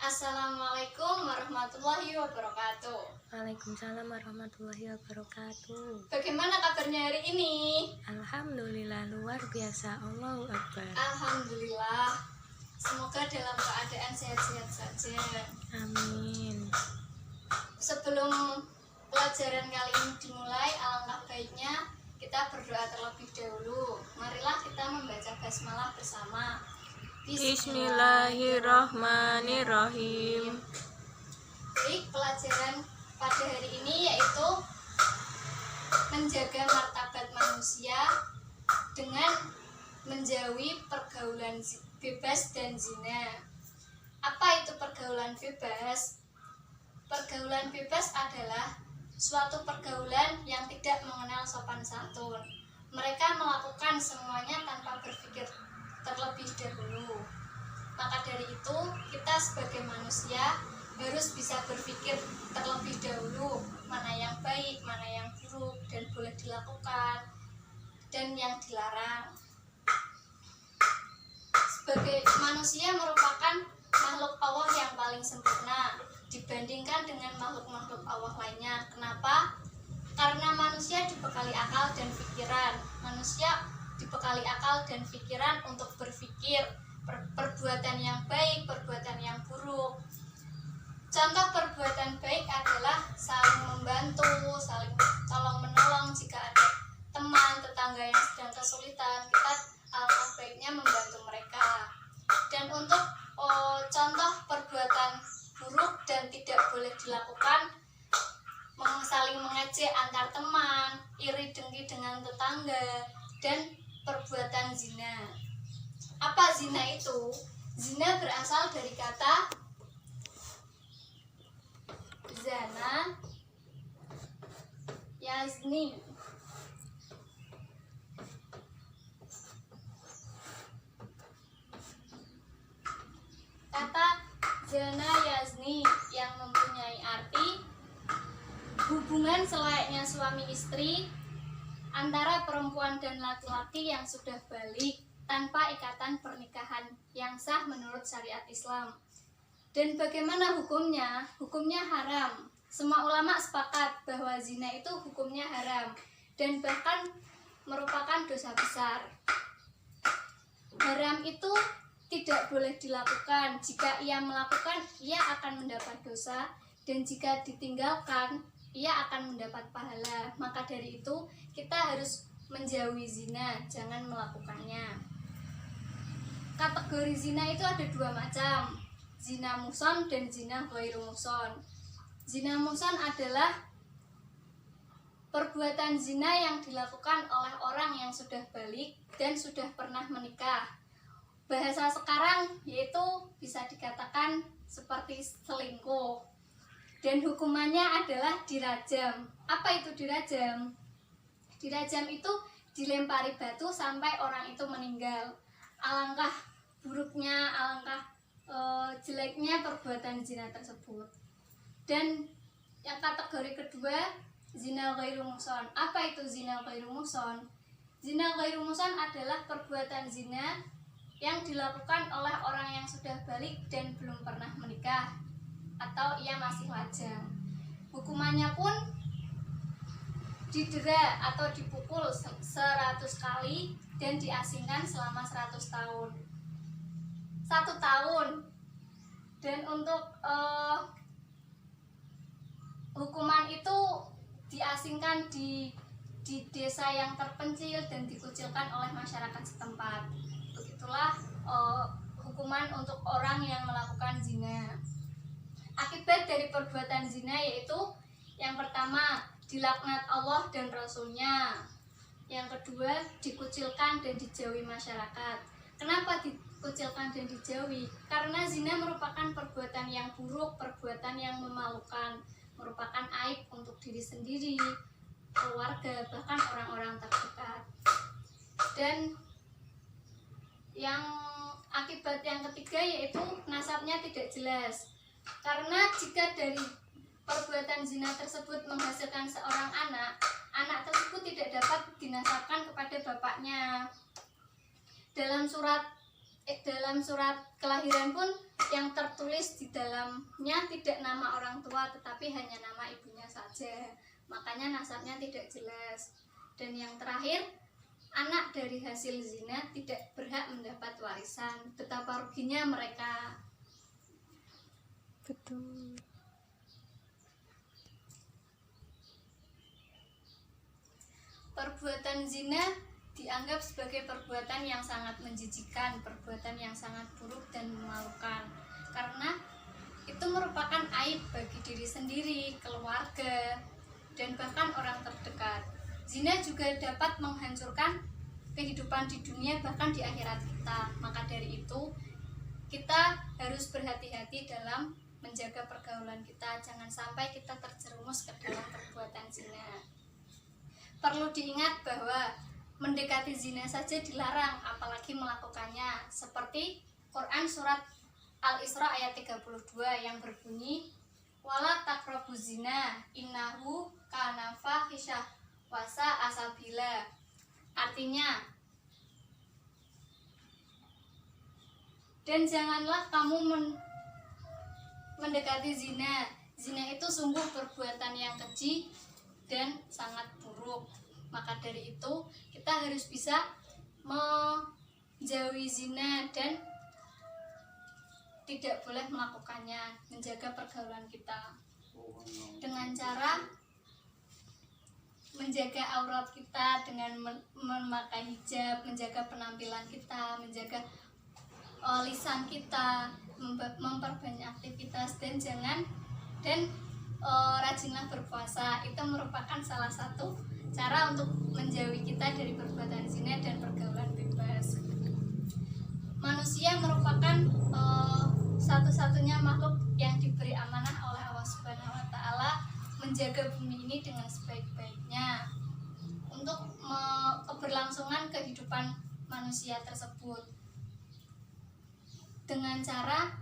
Assalamualaikum warahmatullahi wabarakatuh. Waalaikumsalam warahmatullahi wabarakatuh. Bagaimana kabarnya hari ini? Alhamdulillah luar biasa. Allahu Akbar. Alhamdulillah. Semoga dalam keadaan sehat-sehat saja. Amin. Sebelum pelajaran kali ini dimulai, alangkah baiknya kita berdoa terlebih dahulu. Marilah kita membaca basmalah bersama. Bismillahirrahmanirrahim. Baik, pelajaran pada hari ini yaitu menjaga martabat manusia dengan menjauhi pergaulan bebas dan zina. Apa itu pergaulan bebas? Pergaulan bebas adalah suatu pergaulan yang tidak mengenal sopan santun. Mereka melakukan semuanya tanpa berpikir terlebih dahulu. Maka dari itu, kita sebagai manusia harus bisa berpikir terlebih dahulu mana yang baik, mana yang buruk, dan boleh dilakukan dan yang dilarang. Sebagai manusia merupakan makhluk Allah yang paling sempurna dibandingkan dengan makhluk-makhluk Allah lainnya. Kenapa? Karena manusia dibekali akal dan pikiran. Manusia dibekali akal dan pikiran untuk berpikir perbuatan yang baik, perbuatan yang buruk. Contoh perbuatan baik adalah saling membantu, saling tolong-menolong. Jika ada teman, tetangga yang sedang kesulitan, kita alangkah baiknya membantu mereka. Dan untuk contoh perbuatan buruk dan tidak boleh dilakukan, saling mengejek antar teman, iri dengki dengan tetangga, dan perbuatan zina. Apa zina itu? Zina berasal dari kata zana yazni. Kata zana yazni yang mempunyai arti hubungan selayaknya suami istri antara perempuan dan laki-laki yang sudah balik tanpa ikatan pernikahan yang sah menurut syariat Islam. Dan bagaimana hukumnya? Hukumnya haram. Semua ulama sepakat bahwa zina itu hukumnya haram dan bahkan merupakan dosa besar. Haram itu tidak boleh dilakukan. Jika ia melakukan, ia akan mendapat dosa, dan jika ditinggalkan, ia akan mendapat pahala. Maka dari itu kita harus menjauhi zina, jangan melakukannya. Kategori zina itu ada dua macam, zina muhsan dan zina ghairu muhsan. Zina muhsan adalah perbuatan zina yang dilakukan oleh orang yang sudah balik dan sudah pernah menikah. Bahasa sekarang yaitu bisa dikatakan seperti selingkuh. Dan hukumannya adalah dirajam. Apa itu dirajam? Dirajam itu dilempari batu sampai orang itu meninggal. Alangkah buruknya, alangkah jeleknya perbuatan zina tersebut. Dan yang kategori kedua, zina ghairu muhsan. Apa itu zina ghairu muhsan? Zina ghairu muhsan adalah perbuatan zina yang dilakukan oleh orang yang sudah balik dan belum pernah menikah, atau ia masih lajang. Hukumannya pun didera atau dipukul 100 kali dan diasingkan selama 100 tahun. 1 tahun. Dan untuk hukuman itu diasingkan di desa yang terpencil dan dikucilkan oleh masyarakat setempat. Begitulah hukuman untuk orang yang melakukan zina. Akibat dari perbuatan zina yaitu yang pertama, dilaknat Allah dan Rasulnya. Yang kedua, dikucilkan dan dijauhi masyarakat. Kenapa dikucilkan dan dijauhi? Karena zina merupakan perbuatan yang buruk, perbuatan yang memalukan, merupakan aib untuk diri sendiri, keluarga, bahkan orang-orang terdekat. Dan yang akibat yang ketiga yaitu nasabnya tidak jelas. Karena jika dari perbuatan zina tersebut menghasilkan seorang anak, anak tersebut tidak dapat dinasabkan kepada bapaknya. Dalam surat dalam surat kelahiran pun yang tertulis di dalamnya tidak nama orang tua tetapi hanya nama ibunya saja, makanya nasabnya tidak jelas. Dan yang terakhir, anak dari hasil zina tidak berhak mendapat warisan. Betapa ruginya mereka. Betul. Perbuatan zina dianggap sebagai perbuatan yang sangat menjijikan, perbuatan yang sangat buruk dan memalukan, karena itu merupakan aib bagi diri sendiri, keluarga, dan bahkan orang terdekat. Zina juga dapat menghancurkan kehidupan di dunia bahkan di akhirat kita. Maka dari itu kita harus berhati-hati dalam menjaga pergaulan kita, jangan sampai kita terjerumus ke dalam perbuatan zina. Perlu diingat bahwa mendekati zina saja dilarang, apalagi melakukannya, seperti Quran surat Al-Isra ayat 32 yang berbunyi, wala taqrabu zina innahu kana fahisyah wasa asabila. Artinya, dan janganlah kamu mendekati zina. Zina itu sungguh perbuatan yang keji dan sangat buruk. Maka dari itu kita harus bisa menjauhi zina dan tidak boleh melakukannya, menjaga pergaulan kita dengan cara menjaga aurat kita dengan memakai hijab, menjaga penampilan kita, menjaga lisan kita, memperbanyak aktivitas, dan rajinlah berpuasa. Itu merupakan salah satu cara untuk menjauhi kita dari perbuatan zina dan pergaulan bebas. Manusia merupakan satu-satunya makhluk yang diberi amanah oleh Allah Subhanahu wa Ta'ala menjaga bumi ini dengan sebaik-baiknya untuk keberlangsungan kehidupan manusia tersebut dengan cara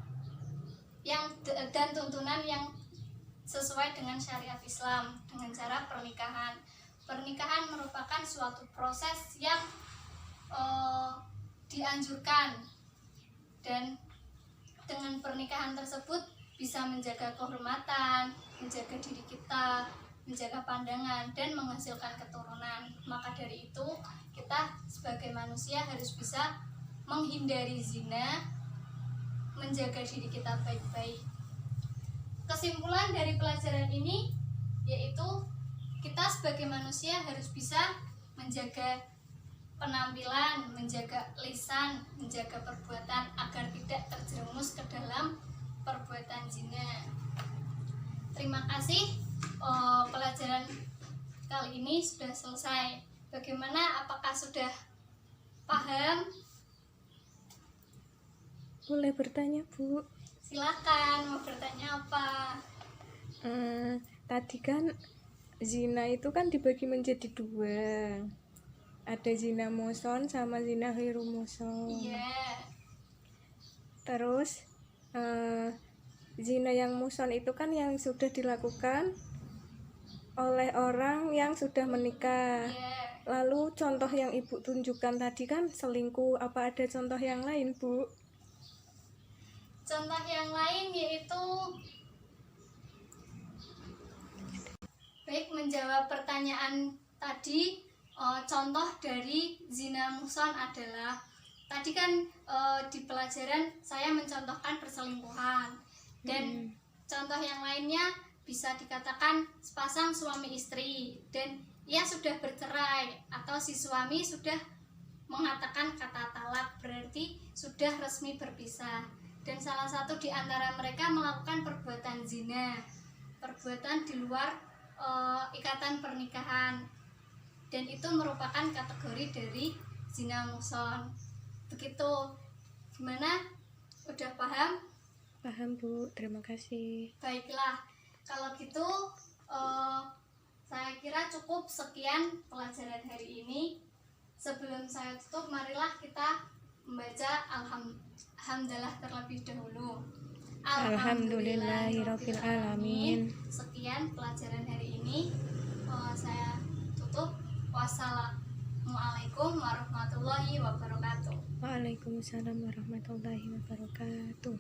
dan tuntunan yang sesuai dengan syariat Islam, dengan cara pernikahan. Pernikahan merupakan suatu proses yang dianjurkan, dan dengan pernikahan tersebut bisa menjaga kehormatan, menjaga diri kita, menjaga pandangan, dan menghasilkan keturunan. Maka dari itu kita sebagai manusia harus bisa menghindari zina, menjaga diri kita baik-baik. Kesimpulan dari pelajaran ini yaitu kita sebagai manusia harus bisa menjaga penampilan, menjaga lisan, menjaga perbuatan agar tidak terjerumus ke dalam perbuatan zina. Terima kasih. Pelajaran kali ini sudah selesai. Bagaimana? Apakah sudah paham? Boleh bertanya, Bu? Silakan, mau bertanya apa? Tadi kan zina itu kan dibagi menjadi dua. Ada zina muhson sama zina ghairu muhson. Iya. Terus zina yang muhson itu kan yang sudah dilakukan oleh orang yang sudah menikah. Iya. Lalu contoh yang Ibu tunjukkan tadi kan selingkuh. Apa ada contoh yang lain, Bu? Contoh yang lain yaitu, baik, menjawab pertanyaan tadi, contoh dari zina muhson adalah, tadi kan di pelajaran saya mencontohkan perselingkuhan, dan contoh yang lainnya bisa dikatakan sepasang suami istri dan ia sudah bercerai atau si suami sudah mengatakan kata talak, berarti sudah resmi berpisah, dan salah satu di antara mereka melakukan perbuatan zina, perbuatan di luar ikatan pernikahan, dan itu merupakan kategori dari zina muhson. Begitu. Gimana? Udah paham? Paham, Bu. Terima kasih. Baiklah, kalau gitu saya kira cukup sekian pelajaran hari ini. Sebelum saya tutup, marilah kita membaca alhamdulillah terlebih dahulu. Alhamdulillahirabbil alamin. Sekian pelajaran hari ini. Saya tutup. Wassalamualaikum Assalamualaikum warahmatullahi wabarakatuh. Waalaikumsalam warahmatullahi wabarakatuh.